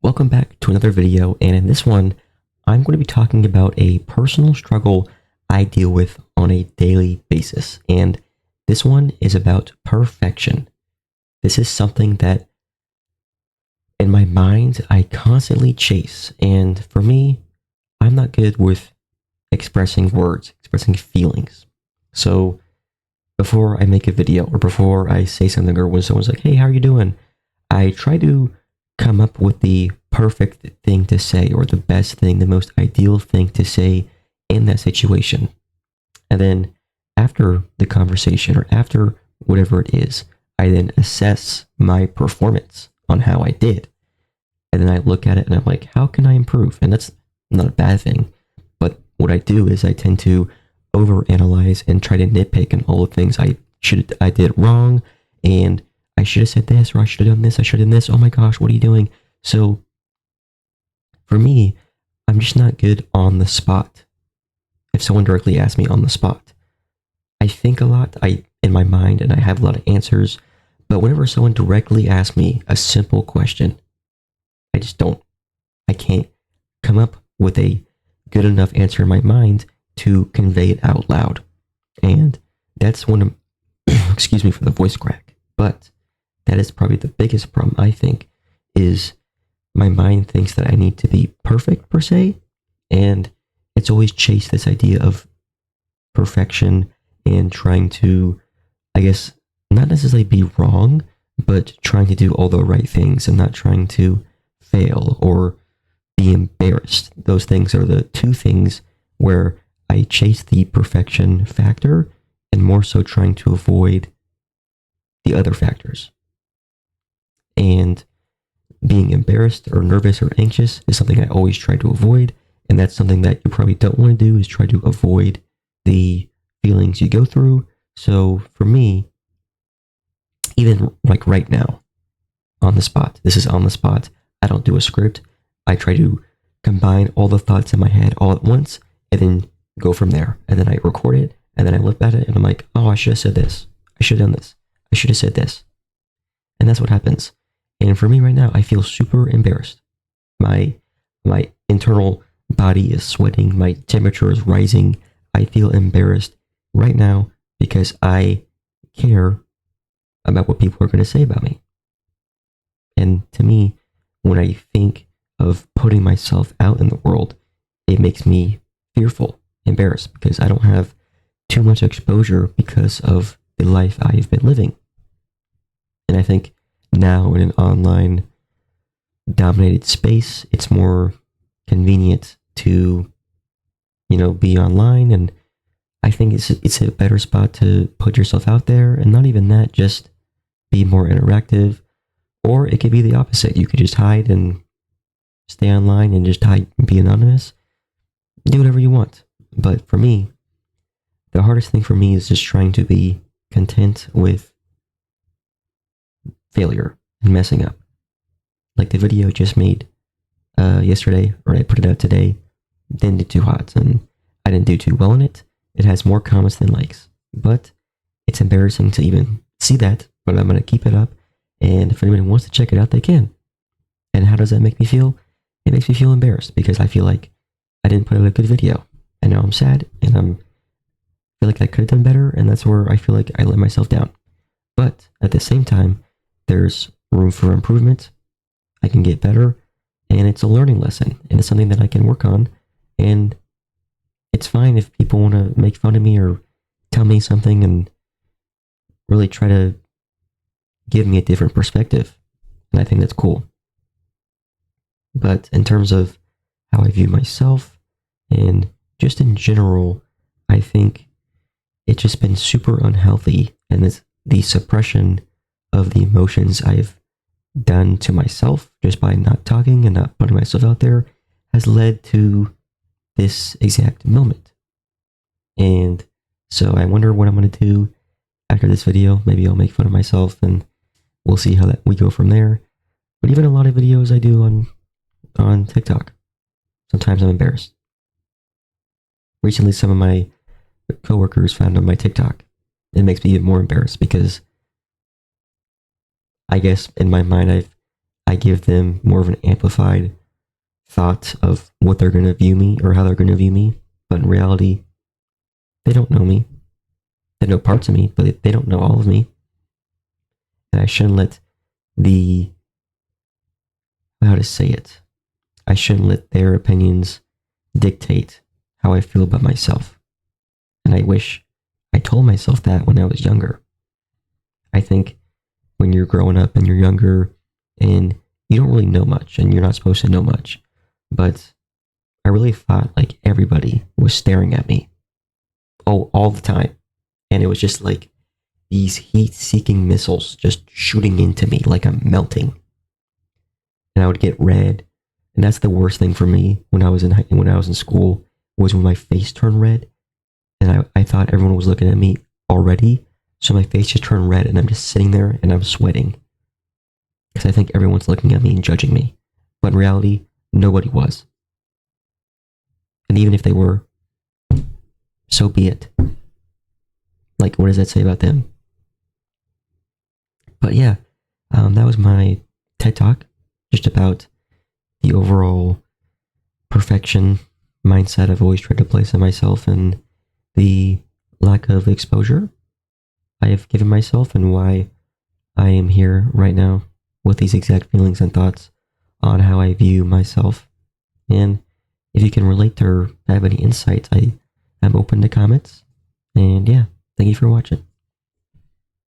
Welcome back to another video, and in this one, I'm going to be talking about a personal struggle I deal with on a daily basis, and this one is about perfection. This is something that in my mind I constantly chase, and for me, I'm not good with expressing words, expressing feelings. So before I make a video or before I say something, or when someone's like, "Hey, how are you doing?" I try to come up with the perfect thing to say, or the best thing, the most ideal thing to say in that situation. And then after the conversation or after whatever it is, I then assess my performance on how I did. And then I look at it and I'm like, how can I improve? And that's not a bad thing. But what I do is I tend to overanalyze and try to nitpick on all the things I did wrong, and I should have said this, or I should have done this, I should have done this. Oh my gosh, what are you doing? So for me, I'm just not good on the spot. If someone directly asks me on the spot, I think a lot, in my mind, and I have a lot of answers. But whenever someone directly asks me a simple question, I can't come up with a good enough answer in my mind to convey it out loud. And that's one of, excuse me for the voice crack, but that is probably the biggest problem, I think, is my mind thinks that I need to be perfect per se, and it's always chased this idea of perfection and trying to, I guess, not necessarily be wrong, but trying to do all the right things and not trying to fail or be embarrassed. Those things are the two things where I chase the perfection factor and more so trying to avoid the other factors. And being embarrassed or nervous or anxious is something I always try to avoid. And that's something that you probably don't want to do, is try to avoid the feelings you go through. So for me, even like right now, on the spot, this is on the spot. I don't do a script. I try to combine all the thoughts in my head all at once and then go from there. And then I record it and then I look at it and I'm like, oh, I should have said this. I should have done this. I should have said this. And that's what happens. And for me right now, I feel super embarrassed. My internal body is sweating. My temperature is rising. I feel embarrassed right now because I care about what people are going to say about me. And to me, when I think of putting myself out in the world, it makes me fearful, embarrassed, because I don't have too much exposure because of the life I've been living. And I think now in an online dominated space, it's more convenient to, be online. And I think it's a better spot to put yourself out there, and not even that, just be more interactive. Or it could be the opposite. You could just hide and stay online and just hide and be anonymous. Do whatever you want. But for me, the hardest thing for me is just trying to be content with failure and messing up. Like the video I just made yesterday, or I put it out today, didn't do too hot, and I didn't do too well in it. It has more comments than likes, but it's embarrassing to even see that, but I'm going to keep it up, and if anyone wants to check it out, they can. And how does that make me feel? It makes me feel embarrassed because I feel like I didn't put out a good video, and now I'm sad, and feel like I could have done better, and that's where I feel like I let myself down. But at the same time, there's room for improvement. I can get better, and it's a learning lesson, and it's something that I can work on. And it's fine if people want to make fun of me or tell me something and really try to give me a different perspective. And I think that's cool. But in terms of how I view myself and just in general, I think it's just been super unhealthy, and it's the suppression of the emotions I've done to myself just by not talking and not putting myself out there has led to this exact moment. And so I wonder what I'm going to do after this video. Maybe I'll make fun of myself and we'll see how we go from there. But even a lot of videos I do on TikTok, sometimes I'm embarrassed. Recently, some of my coworkers found on my TikTok. It makes me even more embarrassed because I guess in my mind, I I give them more of an amplified thought of what they're going to view me or how they're going to view me. But in reality, they don't know me. They know parts of me, but they don't know all of me. And I shouldn't let how to say it, I shouldn't let their opinions dictate how I feel about myself. And I wish I told myself that when I was younger. I think when you're growing up and you're younger and you don't really know much and you're not supposed to know much, but I really thought like everybody was staring at me. Oh, all the time. And it was just like these heat-seeking missiles just shooting into me like I'm melting. And I would get red. And that's the worst thing for me when I was in school, was when my face turned red. And I thought everyone was looking at me already. So my face just turned red and I'm just sitting there and I'm sweating. Because I think everyone's looking at me and judging me. But in reality, nobody was. And even if they were, so be it. Like, what does that say about them? But yeah, that was my TED Talk, just about the overall perfection mindset I've always tried to place on myself and the lack of exposure I have given myself and why I am here right now with these exact feelings and thoughts on how I view myself. And if you can relate or have any insights, I'm open to comments. And yeah, thank you for watching.